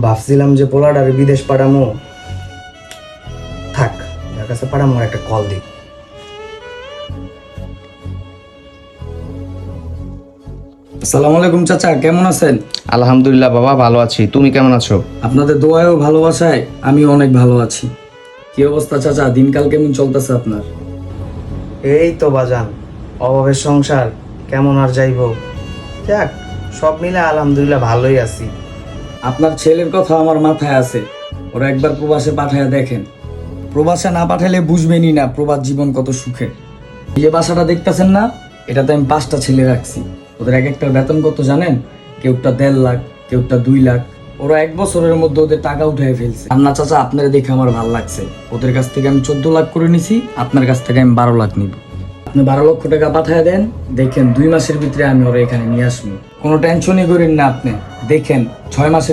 ভাবছিলাম যে পোলাডারে বিদেশ পাঠামো, থাক, যার কাছে পাঠামো একটা কল দিই। আসসালামু আলাইকুম চাচা, কেমন আছেন? আলহামদুলিল্লাহ বাবা, ভালো আছি। তুমি কেমন আছো? আপনাদের দোয়ায় ও ভালোবাসায় আমি অনেক ভালো আছি। কি অবস্থা চাচা, দিনকাল কেমন চলতেছে আপনার? এই তো বাজান, অভাবের সংসার কেমন আর যাইবো, যাক সব মিলে আলহামদুলিল্লাহ ভালোই আছি। আপনার ছেলের কথা আমার মাথায় আছে, ওরা একবার প্রবাসে পাঠায় দেখেন। প্রবাসে না পাঠালে বুঝবেনই না প্রবাস জীবন কত সুখের। এই যে বাসাটা দেখতেছেন না, এটাতে আমি 5টা ছেলে রাখছি। ওদের এক একটার বেতন কত জানেন? কেউটা 1.5 লাখ, কেউটা 2 লাখ। ওরা 1 বছরের মধ্যে ওদের টাকা উঠে ফেলছে। আর না চাচা, আপনারা দেখে আমার ভালো লাগছে। ওদের কাছ থেকে আমি 14 লাখ করে নিছি, আপনার কাছ থেকে আমি 12 লাখ নিব। আপনি 12 লক্ষ টাকা পাঠায় দেন, দেখেন 2 মাসের ভিতরে আমি ওরা এখানে নিয়ে আসবো। কোনো টেনশনই করেন না আপনি, দেখেন 6 মাসের